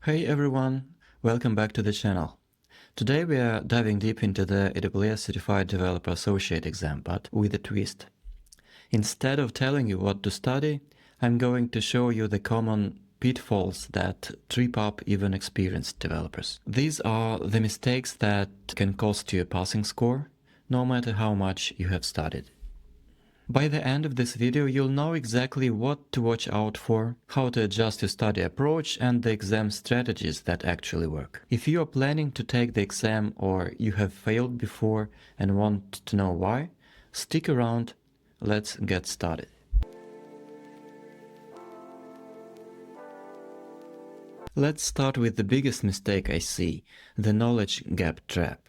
Hey everyone, welcome back to the channel. Today we are diving deep into the AWS Certified Developer Associate exam, but with a twist. Instead of telling you what to study, I'm going to show you the common pitfalls that trip up even experienced developers. These are the mistakes that can cost you a passing score, no matter how much you have studied. By the end of this video, you'll know exactly what to watch out for, how to adjust your study approach, and the exam strategies that actually work. If you are planning to take the exam or you have failed before and want to know why, stick around. Let's get started. Let's start with the biggest mistake I see, the knowledge gap trap.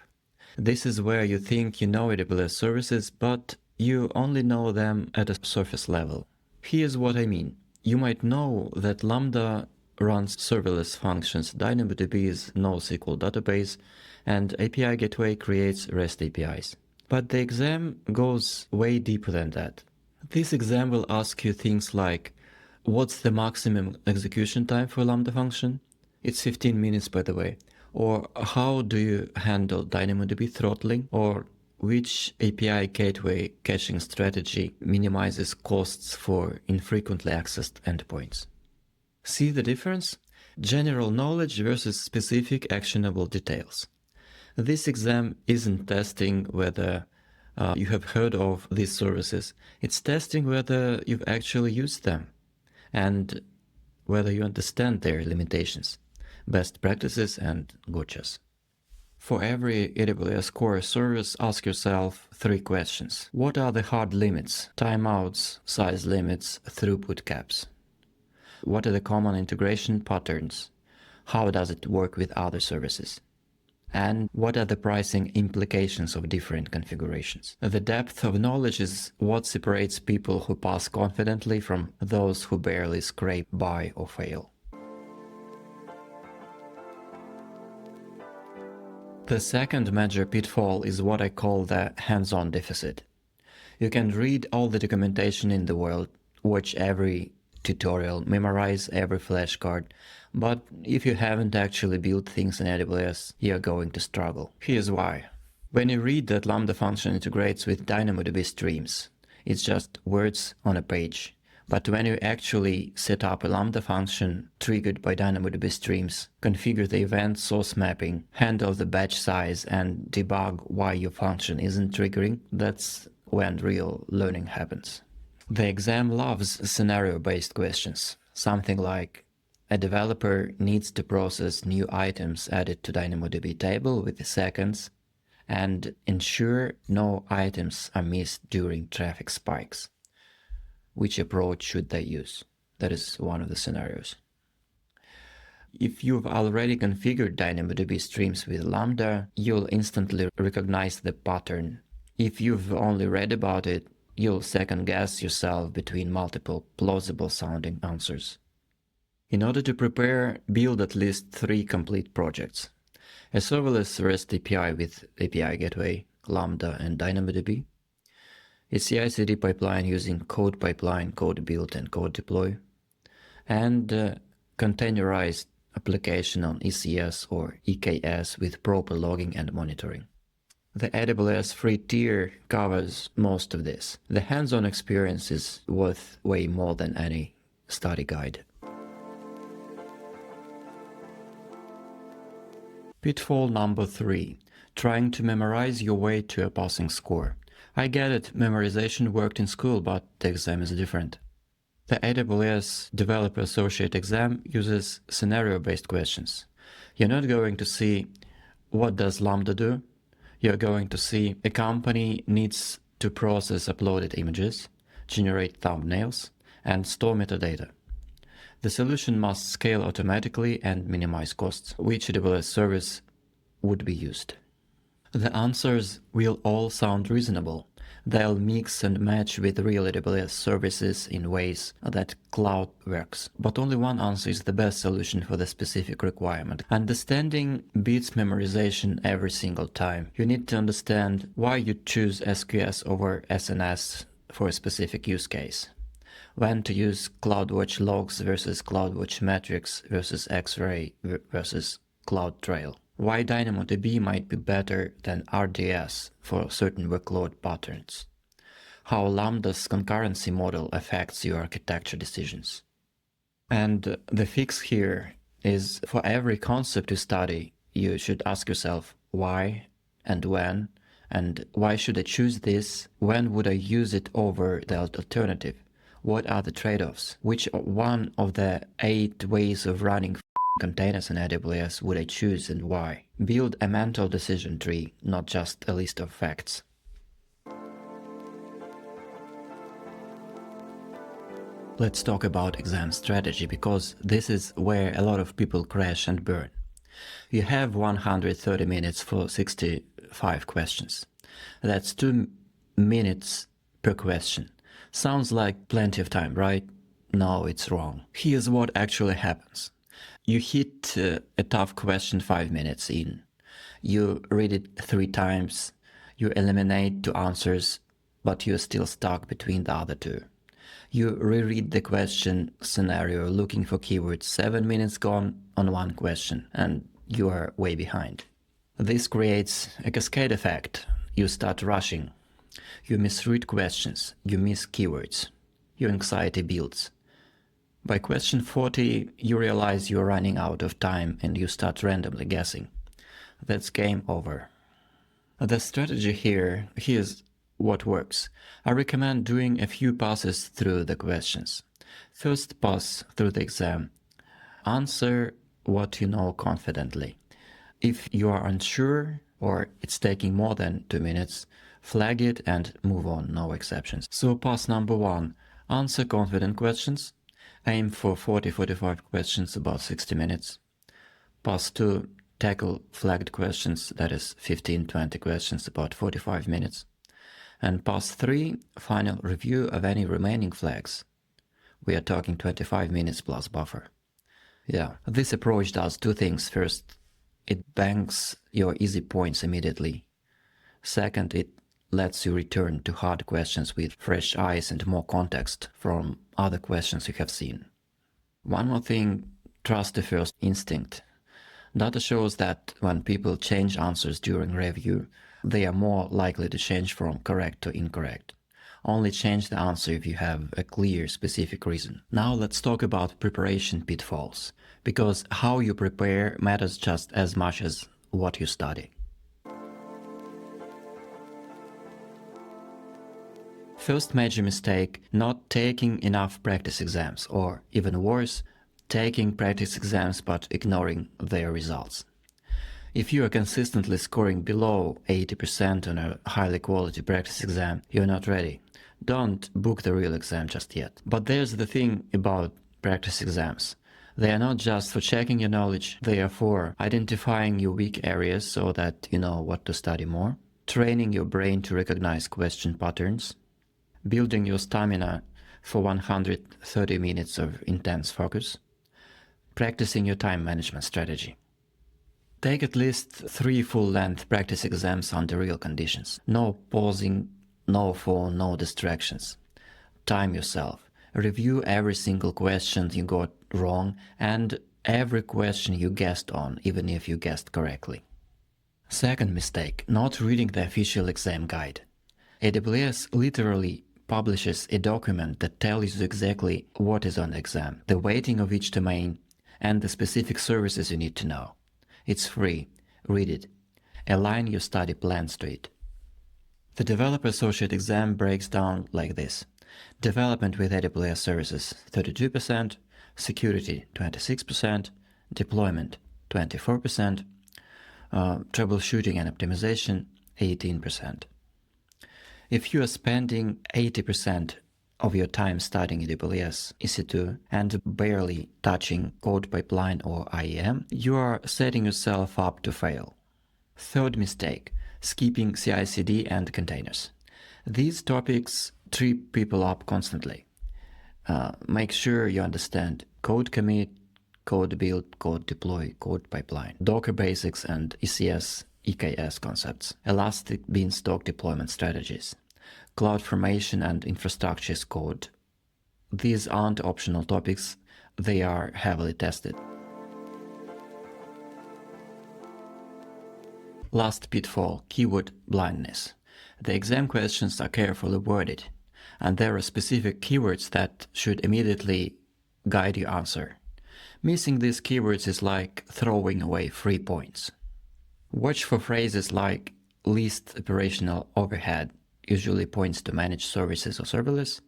This is where you think you know AWS services, but you only know them at a surface level. Here's what I mean. You might know that Lambda runs serverless functions, DynamoDB is NoSQL database, and API Gateway creates REST APIs. But the exam goes way deeper than that. This exam will ask you things like, what's the maximum execution time for Lambda function? It's 15 minutes, by the way. Or how do you handle DynamoDB throttling? Or which API gateway caching strategy minimizes costs for infrequently accessed endpoints? See the difference? General knowledge versus specific actionable details. This exam isn't testing whether you have heard of these services. It's testing whether you've actually used them and whether you understand their limitations, best practices, and gotchas. For every AWS core service, ask yourself 3 questions. What are the hard limits, timeouts, size limits, throughput caps? What are the common integration patterns? How does it work with other services? And what are the pricing implications of different configurations? The depth of knowledge is what separates people who pass confidently from those who barely scrape by or fail. The second major pitfall is what I call the hands-on deficit. You can read all the documentation in the world, watch every tutorial, memorize every flashcard, but if you haven't actually built things in AWS, you're going to struggle. Here's why. When you read that Lambda function integrates with DynamoDB streams, it's just words on a page. But when you actually set up a Lambda function triggered by DynamoDB streams, configure the event source mapping, handle the batch size, and debug why your function isn't triggering, that's when real learning happens. The exam loves scenario-based questions, something like, a developer needs to process new items added to DynamoDB table with seconds and ensure no items are missed during traffic spikes. Which approach should they use? That is one of the scenarios. If you've already configured DynamoDB streams with Lambda, you'll instantly recognize the pattern. If you've only read about it, you'll second-guess yourself between multiple plausible-sounding answers. In order to prepare, build at least 3 complete projects. A serverless REST API with API Gateway, Lambda, and DynamoDB. A CI/CD pipeline using code pipeline, code build, and code deploy, and a containerized application on ECS or EKS with proper logging and monitoring. The AWS free tier covers most of this. The hands-on experience is worth way more than any study guide. Pitfall number 3. Trying to memorize your way to a passing score. I get it, memorization worked in school, but the exam is different. The AWS Developer Associate exam uses scenario-based questions. You're not going to see, what does Lambda do? You're going to see, a company needs to process uploaded images, generate thumbnails, and store metadata. The solution must scale automatically and minimize costs. Which AWS service would be used? The answers will all sound reasonable. They'll mix and match with real AWS services in ways that cloud works. But only one answer is the best solution for the specific requirement. Understanding beats memorization every single time. You need to understand why you choose SQS over SNS for a specific use case. when to use CloudWatch logs versus CloudWatch metrics versus X-ray versus CloudTrail, why DynamoDB might be better than RDS for certain workload patterns, how Lambda's concurrency model affects your architecture decisions. And the fix here is, for every concept you study, you should ask yourself why and when, and why should I choose this? When would I use it over the alternative? What are the trade-offs? Which one of the 8 ways of running containers in AWS would I choose and why? Build a mental decision tree, not just a list of facts. Let's talk about exam strategy, because this is where a lot of people crash and burn. You have 130 minutes for 65 questions. That's 2 minutes per question. Sounds like plenty of time, right? No, it's wrong. Here's what actually happens. You hit a tough question 5 minutes in. You read it 3 times. You eliminate 2 answers, but you're still stuck between the other 2. You reread the question scenario looking for keywords, 7 minutes gone on 1 question, and you are way behind. This creates a cascade effect. You start rushing. You misread questions. You miss keywords. Your anxiety builds. By question 40, you realize you're running out of time and you start randomly guessing. That's game over. The strategy here's what works. I recommend doing a few passes through the questions. First pass through the exam. Answer what you know confidently. If you are unsure or it's taking more than 2 minutes, flag it and move on, no exceptions. So pass number 1, answer confident questions. Aim for 40-45 questions, about 60 minutes. Pass 2, tackle flagged questions, that is 15-20 questions, about 45 minutes. And pass 3, final review of any remaining flags. We are talking 25 minutes plus buffer. Yeah, this approach does 2 things. First, it banks your easy points immediately. Second, it lets you return to hard questions with fresh eyes and more context from other questions you have seen. One more thing, trust the first instinct. Data shows that when people change answers during review, they are more likely to change from correct to incorrect. Only change the answer if you have a clear, specific reason. Now let's talk about preparation pitfalls, because how you prepare matters just as much as what you study. First major mistake, not taking enough practice exams, or even worse, taking practice exams but ignoring their results. If you are consistently scoring below 80% on a highly quality practice exam, you're not ready. Don't book the real exam just yet. But there's the thing about practice exams. They are not just for checking your knowledge, they are for identifying your weak areas so that you know what to study more, training your brain to recognize question patterns, building your stamina for 130 minutes of intense focus, practicing your time management strategy. Take at least 3 full-length practice exams under real conditions. No pausing, no phone, no distractions. Time yourself. Review every single question you got wrong and every question you guessed on, even if you guessed correctly. Second mistake, not reading the official exam guide. AWS literally publishes a document that tells you exactly what is on the exam, the weighting of each domain, and the specific services you need to know. It's free. Read it. Align your study plans to it. The Developer Associate exam breaks down like this. Development with AWS services 32%, security 26%, deployment 24%, troubleshooting and optimization 18%. If you are spending 80% of your time studying AWS EC2 and barely touching code pipeline or IAM, you are setting yourself up to fail. Third mistake, skipping CI/CD and containers. These topics trip people up constantly. Make sure you understand code commit, code build, code deploy, code pipeline, Docker basics and ECS, EKS concepts, elastic beanstalk deployment strategies, CloudFormation and infrastructure as code, These aren't optional topics, they are heavily tested. Last pitfall, keyword blindness. The exam questions are carefully worded, and there are specific keywords that should immediately guide your answer. Missing these keywords is like throwing away 3 points. Watch for phrases like least operational overhead, usually points to managed services or serverless.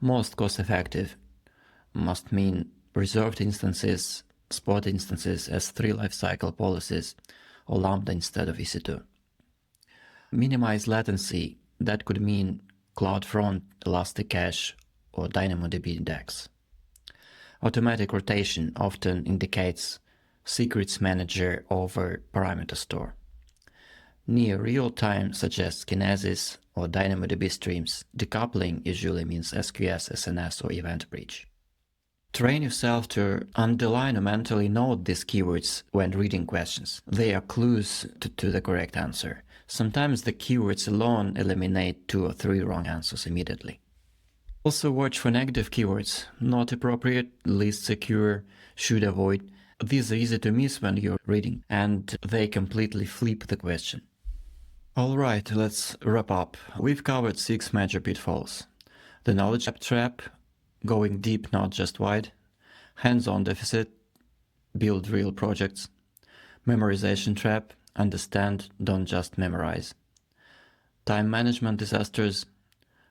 Most cost-effective must mean reserved instances, spot instances, S3 lifecycle policies, or Lambda instead of EC2. Minimize latency, that could mean CloudFront, Elasticache, or DynamoDB DEX. Automatic rotation often indicates secrets manager over parameter store. Near real-time suggests Kinesis or DynamoDB streams. Decoupling usually means SQS, SNS, or event bridge. Train yourself to underline or mentally note these keywords when reading questions. They are clues to the correct answer. Sometimes the keywords alone eliminate 2 or 3 wrong answers immediately. Also watch for negative keywords, not appropriate, least secure, should avoid. These are easy to miss when you're reading, and they completely flip the question. Alright, let's wrap up. We've covered 6 major pitfalls. The knowledge trap, going deep, not just wide. Hands-on deficit, build real projects. Memorization trap, understand, don't just memorize. Time management disasters,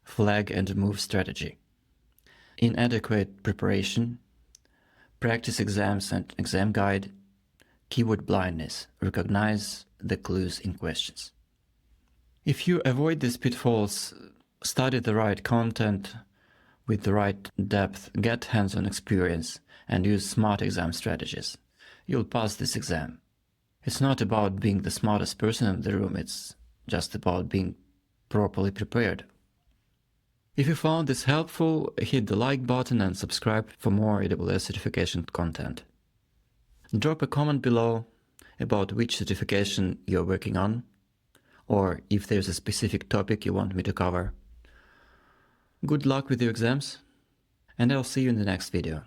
flag and move strategy. Inadequate preparation, practice exams and exam guide. Keyword blindness, recognize the clues in questions. If you avoid these pitfalls, study the right content with the right depth, get hands-on experience, and use smart exam strategies, you'll pass this exam. It's not about being the smartest person in the room, it's just about being properly prepared. If you found this helpful, hit the like button and subscribe for more AWS certification content. Drop a comment below about which certification you're working on, or if there's a specific topic you want me to cover. Good luck with your exams, and I'll see you in the next video.